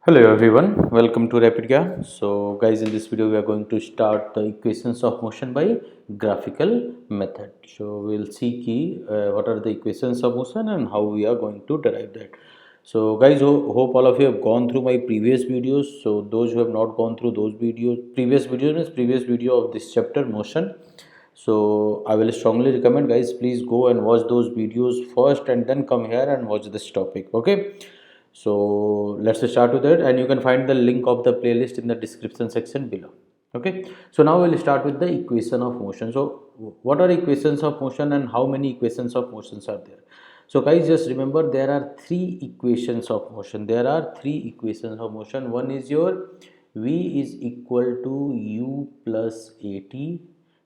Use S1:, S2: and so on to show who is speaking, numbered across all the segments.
S1: Hello everyone, welcome to Rapid Gyan. So guys, in this video we are going to start the equations of motion by graphical method. So we'll see what are the equations of motion and how we are going to derive that. So guys, hope all of you have gone through my previous videos. So those who have not gone through those previous videos means previous video of this chapter motion. So I will strongly recommend guys, please go and watch those videos first and then come here and watch this topic. Okay. So let's start with that, and you can find the link of the playlist in the description section below. Okay, so now we'll start with the equation of motion. So what are equations of motion and how many equations of motions are there? So guys, just remember there are three equations of motion. There are three equations of motion. One is your v is equal to u plus at.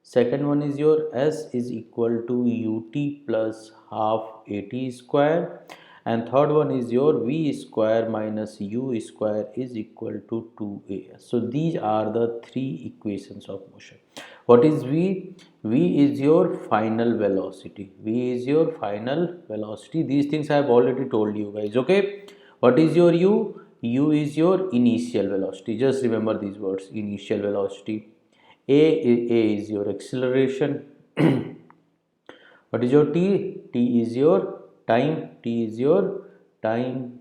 S1: Second one is your s is equal to ut plus half at square, and third one is your v square minus u square is equal to 2as. So these are the three equations of motion. What is v? V is your final velocity. V is your final velocity. These things I have already told you guys. Okay, what is your u? U is your initial velocity. Just remember these words: initial velocity. A is your acceleration. What is your t? T is your time. T is your time.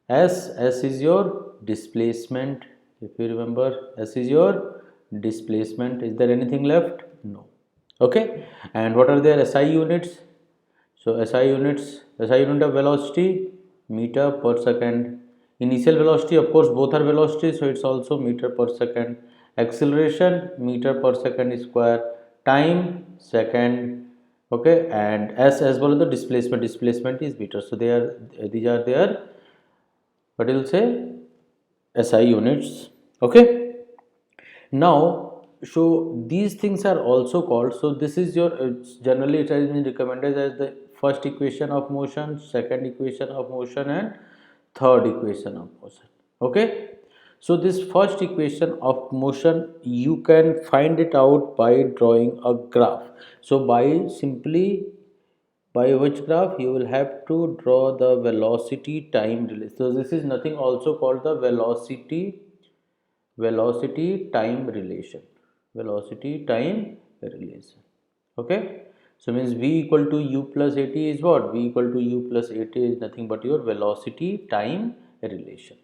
S1: S is your displacement. If you remember, S is your displacement. Is there anything left? No. Okay. And what are their SI units? So SI unit of velocity, meter per second. Initial velocity, of course, both are velocities, so it's also meter per second. Acceleration, meter per second square. Time, second. Okay, and S as well as the displacement. Displacement is meter. So these are their, what you will say, SI units. Okay. Now, so these things are also called, so this is your generally it has been recommended as the first equation of motion, second equation of motion, and third equation of motion. Okay, so this first equation of motion you can find it out by drawing a graph. So by which graph you will have to draw the velocity time relation. So this is nothing also called the velocity time relation. Okay, so means v equal to u plus at is what? V equal to u plus at is nothing but your velocity time relation.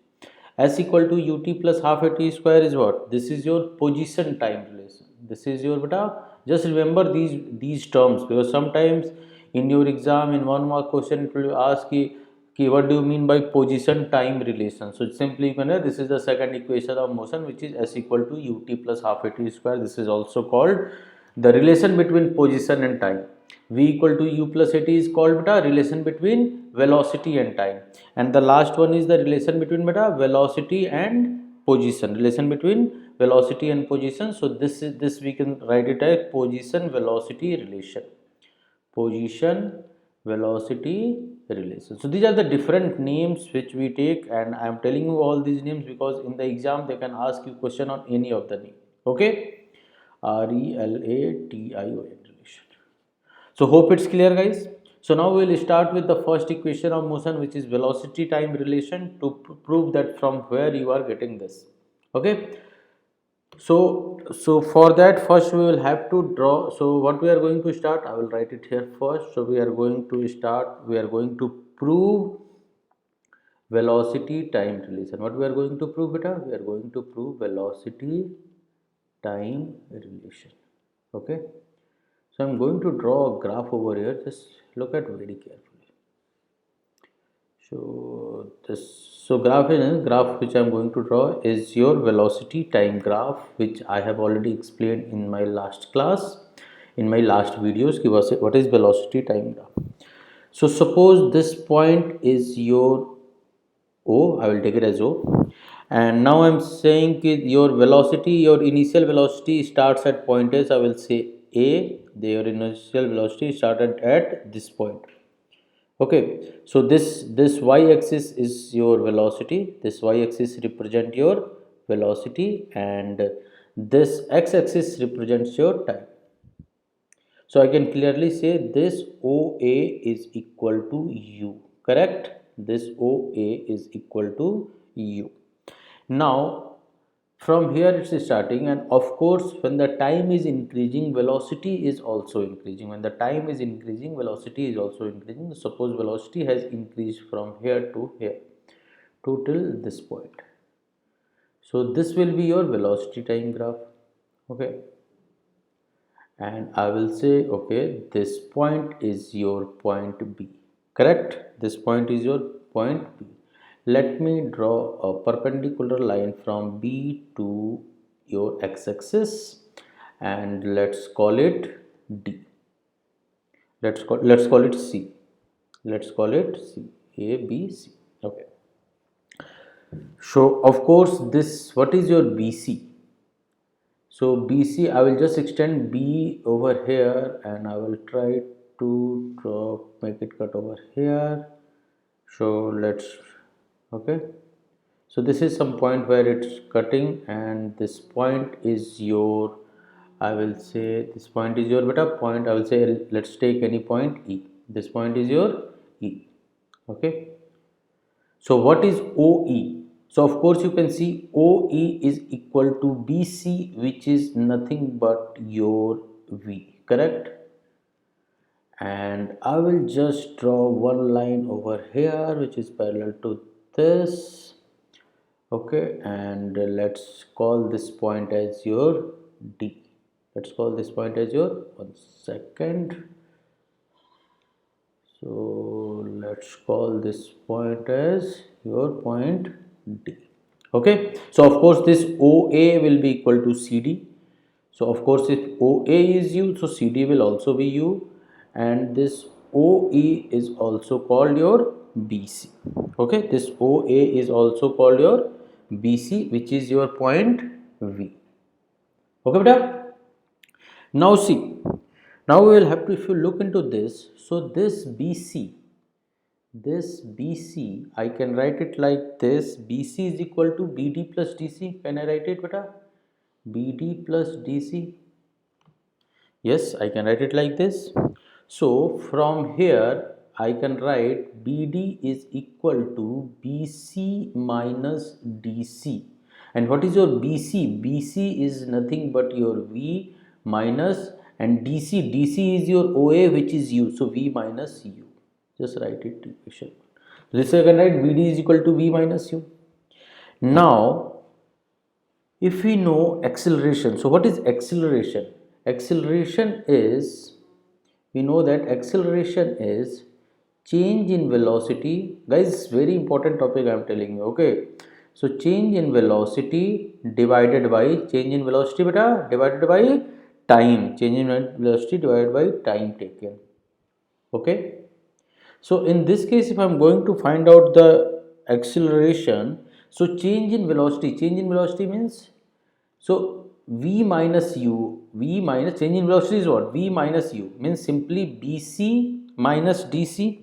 S1: S equal to ut plus half at square is what? This is your position time relation. This is your beta. Just remember these terms, because sometimes in your exam in 1 mark question it will ask what do you mean by position time relation. So simply you can know this is the second equation of motion, which is S equal to ut plus half at square. This is also called the relation between position and time. V equal to u plus at is called beta relation between velocity and time, and the last one is the relation between beta velocity and position. Relation between velocity and position. So this we can write it as position velocity relation. Position velocity relation. So these are the different names which we take, and I am telling you all these names because in the exam they can ask you question on any of the name. Okay, relation. So hope it's clear guys. So now we will start with the first equation of motion, which is velocity time relation, to prove that from where you are getting this. Okay, so for that first we will have to draw. So what we are going to start, I will write it here first. So we are going to prove velocity time relation. What we are going to prove, beta? We are going to prove velocity time relation. Okay, so I'm going to draw a graph over here. Just look at very carefully. So graph which I'm going to draw is your velocity time graph, which I have already explained in my last class, in my last videos. What is velocity time graph? So suppose this point is your O. I will take it as O, and now I'm saying your velocity, your initial velocity starts at point S. I will say A. Your initial velocity started at this point. Okay, so this y-axis is your velocity. This y-axis represent your velocity, and this x-axis represents your time. So I can clearly say this OA is equal to u. Correct? This OA is equal to u. Now from here it's starting, and of course when the time is increasing, velocity is also increasing. When the time is increasing, velocity is also increasing. Suppose velocity has increased from here to here to till this point. So this will be your velocity time graph. Okay, and I will say, okay, this point is your point B, correct? This point is your point B. Let me draw a perpendicular line from B to your x-axis, and let's call it D. Let's call it C. Let's call it C. A, B, C. Okay. So of course this, what is your BC? So BC, I will just extend B over here, and I will try to draw, make it cut over here. So let's, okay. So this is some point where it's cutting, and this point is your, I will say this point is your beta point. I will say let's take any point E. This point is your E. Okay. So what is OE? So of course you can see OE is equal to BC, which is nothing but your V, correct? And I will just draw one line over here which is parallel to this. Okay, and let's call this point as your D. Let's call this point as your, one second. So let's call this point as your point D. Okay, so of course this OA will be equal to CD. So of course if OA is U, so CD will also be U, and this OE is also called your BC. Okay, this OA is also called your BC, which is your point V. Okay, beta. Now see, now we will have to, if you look into this, so this BC, I can write it like this. BC is equal to BD plus DC. Can I write it, beta? BD plus DC. Yes, I can write it like this. So from here I can write BD is equal to BC minus DC. And what is your BC? BC is nothing but your V minus, and DC is your OA, which is U. So V minus U. Just write it equation. This I can write BD is equal to V minus U. Now if we know acceleration, so what is acceleration? Acceleration is, we know that acceleration is change in velocity. Guys, very important topic I am telling you. Okay, so change in velocity divided by, change in velocity beta divided by time, change in velocity divided by time taken. Okay, so in this case if I am going to find out the acceleration, so change in velocity means, so V minus U, V minus, change in velocity is what? V minus U means simply BC minus DC,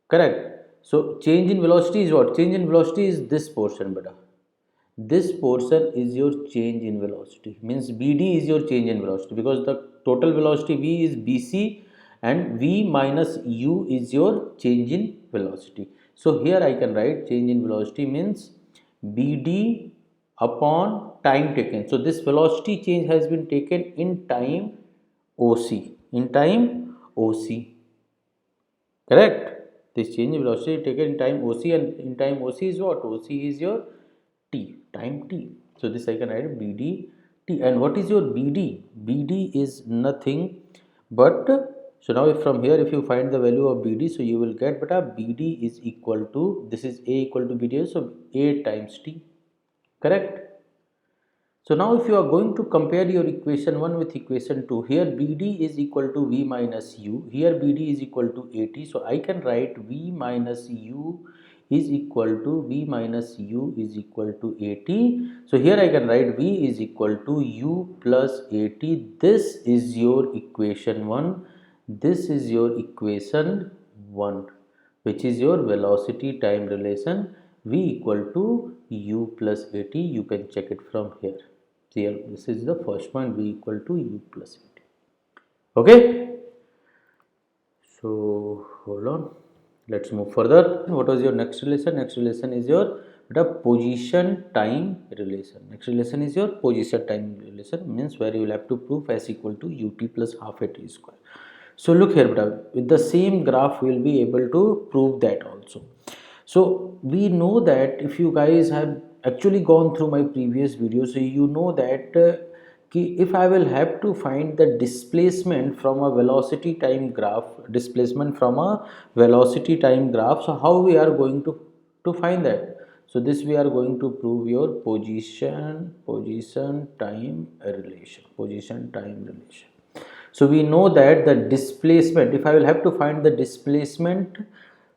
S1: correct? So change in velocity is what? Change in velocity is this portion, beta. This portion is your change in velocity, means BD is your change in velocity, because the total velocity V is BC and V minus U is your change in velocity. So here I can write change in velocity means BD upon time taken. So this velocity change has been taken in time OC, in time OC, correct? This change in velocity taken in time OC, and in time OC is what? OC is your T, time T. So this I can write BD T. And what is your BD? BD is nothing but, so now if from here if you find the value of BD, so you will get, but BD is equal to, this is A equal to BD, so A times T, correct? So now if you are going to compare your equation 1 with equation 2, here BD is equal to V minus U, here BD is equal to AT. So I can write V minus U is equal to, V minus U is equal to AT. So here I can write V is equal to U plus AT. This is your equation 1. This is your equation 1, which is your velocity time relation, V equal to U plus AT. You can check it from here. Here this is the first point, V equal to U plus AT. Okay, so hold on, let's move further. What was your next relation? Next relation is your The position time relation. Next relation is your position time relation, means where you will have to prove s equal to ut plus half a t square. So look here, with the same graph we will be able to prove that also. So we know that if you guys have actually gone through my previous video, so you know that if I will have to find the displacement from a velocity time graph, so how we are going to find that? So this we are going to prove your position time relation. So we know that the displacement, if I will have to find the displacement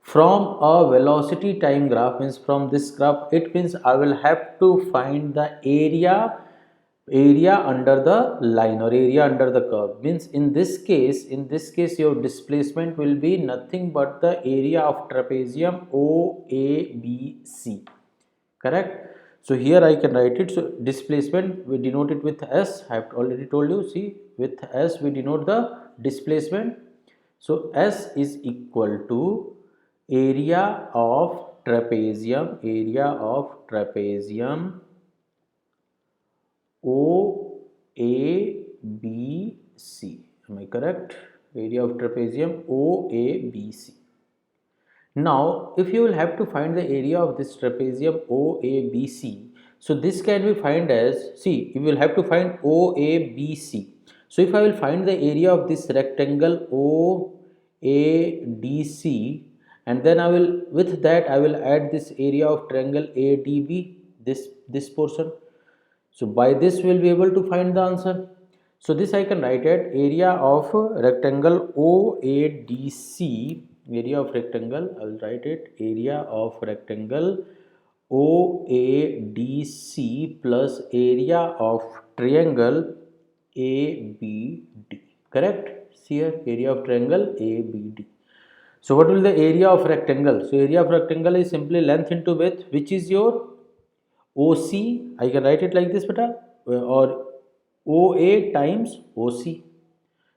S1: from a velocity time graph, means from this graph, it means I will have to find the area under the line or area under the curve. Means in this case your displacement will be nothing but the area of trapezium OABC. Correct? So here I can write it. So displacement we denote it with S. I have already told you. See, with S we denote the displacement. So S is equal to area of trapezium OABC. Am I correct? Area of trapezium OABC. Now, if you will have to find the area of this trapezium OABC, so this can be find as, see, you will have to find OABC. So if I will find the area of this rectangle OADC, and then I will, with that I will add this area of triangle ADB, this portion. So by this we will be able to find the answer. So this I can write at area of rectangle OADC, area of rectangle, I will write it area of rectangle OADC plus area of triangle ABD. Correct? See here, area of triangle ABD. So what will the area of rectangle? So area of rectangle is simply length into width, which is your OC. I can write it like this, beta, or OA times OC.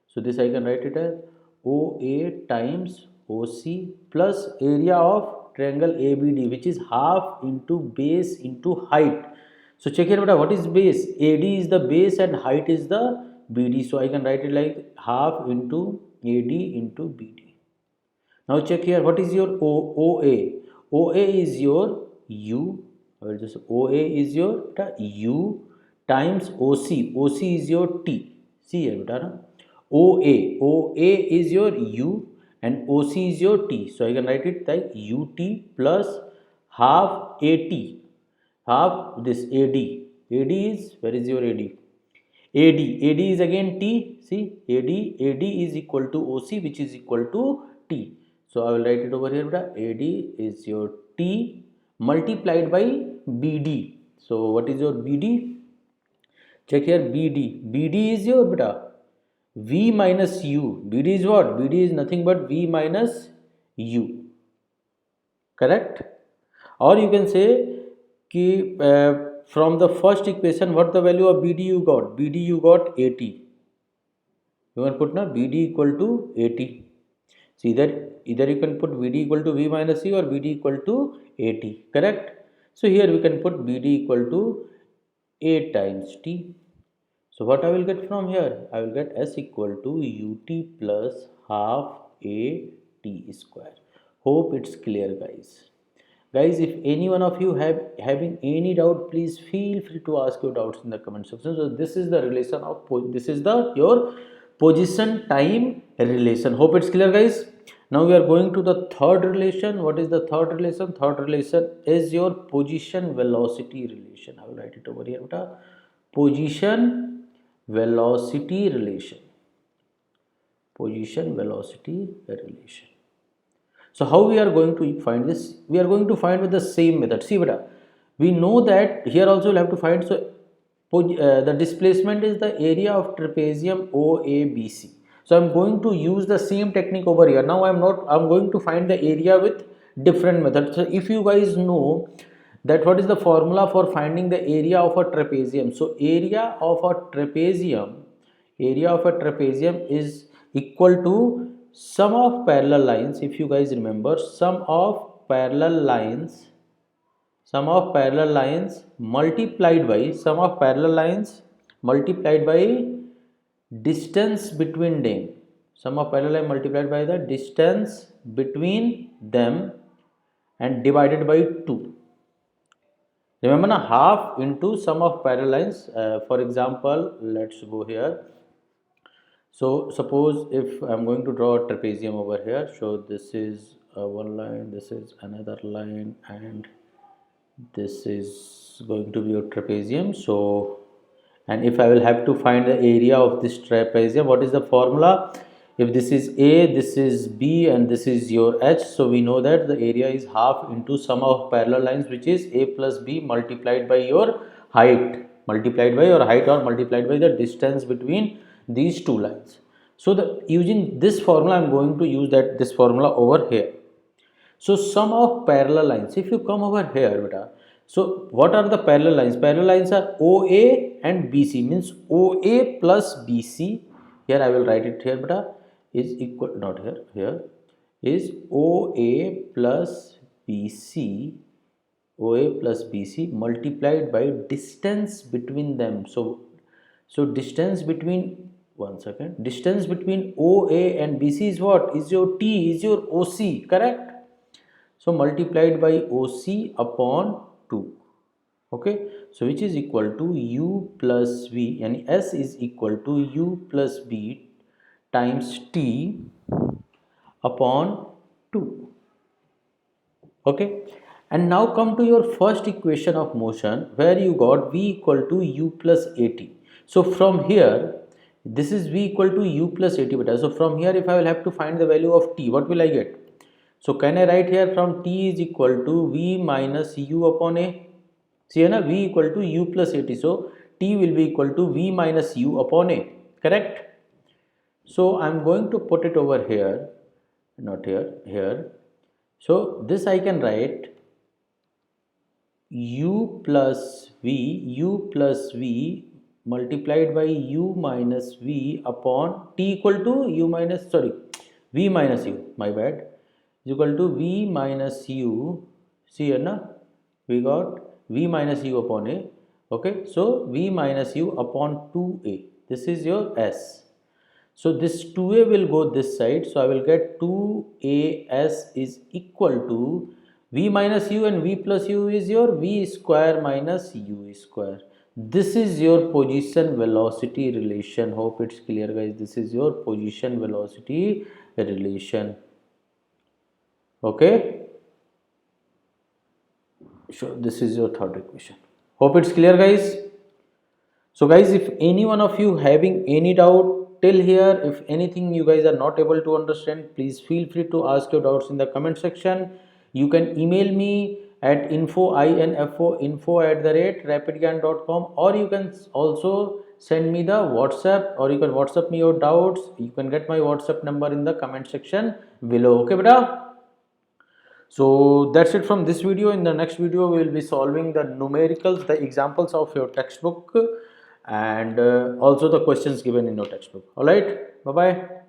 S1: So this I can write it as OA times OC plus area of triangle ABD, which is half into base into height. So check here, beta, what is base? AD is the base and height is the BD. So I can write it like half into AD into BD. Now check here, what is your OA? OA is your U, or just OA is your U times OC. OC is your T. See here, beta, OA is your U and OC is your T. So I can write it like UT plus half AT, half this AD. AD is, where is your AD? AD is again T. See, AD is equal to OC, which is equal to T. So I will write it over here, beta. AD is your T multiplied by BD. So what is your BD? Check here, BD is your, beta, V minus U. BD is what? BD is nothing but V minus U. Correct? Or you can say ki, from the first equation, what the value of BD you got? BD you got 80. You can put now BD equal to 80. So either you can put BD equal to V minus U or BD equal to 80. Correct? So here we can put BD equal to A times T. So what I will get from here? I will get S equal to UT plus half A T square. Hope it's clear, guys. Guys, if any one of you having any doubt, please feel free to ask your doubts in the comment section. So this is the relation of your position time relation. Hope it's clear, guys. Now we are going to the third relation. What is the third relation? Third relation is your position velocity relation. I will write it over here. Position velocity relation. So how we are going to find this? We are going to find with the same method. See, beta, we know that here also we'll have to find. So the displacement is the area of trapezium OABC. So I'm going to use the same technique over here. Now I'm going to find the area with different methods. So if you guys know that what is the formula for finding the area of a trapezium? So area of a trapezium is equal to sum of parallel lines. If you guys remember, sum of parallel lines sum of parallel lines multiplied by sum of parallel lines multiplied by distance between them. Sum of parallel line multiplied by the distance between them and divided by 2. Remember na, half into sum of parallel lines. For example, let's go here. So suppose if I'm going to draw a trapezium over here. So this is one line, this is another line, and this is going to be a trapezium. So, and if I will have to find the area of this trapezium, what is the formula? If this is A, this is B, and this is your H, so we know that the area is half into sum of parallel lines, which is A plus B multiplied by your height, or multiplied by the distance between these two lines. So using this formula, I am going to use this formula over here. So sum of parallel lines, if you come over here, beta, so what are the parallel lines? Parallel lines are OA and BC, means OA plus BC. Here I will write it here, beta, is equal, not here, here is OA plus BC, OA plus BC multiplied by distance between them. So distance between, one second, distance between OA and BC is what? Is your T, is your OC, correct? So multiplied by OC upon 2. Okay. So which is equal to U plus V, and S is equal to U plus B times T upon 2. Okay. And now come to your first equation of motion, where you got V equal to U plus AT. So from here, this is V equal to U plus AT beta. So from here, if I will have to find the value of T, what will I get? So can I write here from T is equal to V minus U upon A? See na, V equal to U plus AT. So T will be equal to V minus U upon A. Correct? So I am going to put it over here, not here, here. So this I can write U plus V multiplied by U minus V upon T equal to U minus, sorry, V minus U, my bad, is equal to V minus U. See here na, we got V minus U upon A. Okay, so V minus U upon 2A. This is your S. So this 2A will go this side. So I will get 2AS is equal to V minus U, and V plus U is your V square minus U square. This is your position velocity relation. Hope it's clear, guys. This is your position velocity relation. Okay. So this is your third equation. Hope it's clear, guys. So guys, if any one of you having any doubt till here, if anything you guys are not able to understand, please feel free to ask your doubts in the comment section. You can email me at info@rapidgyan.com, or you can also send me the WhatsApp, or you can WhatsApp me your doubts. You can get my WhatsApp number in the comment section below. Okay, beta? So that's it from this video. In the next video, we will be solving the numericals, the examples of your textbook, and also the questions given in your textbook. All right, bye bye.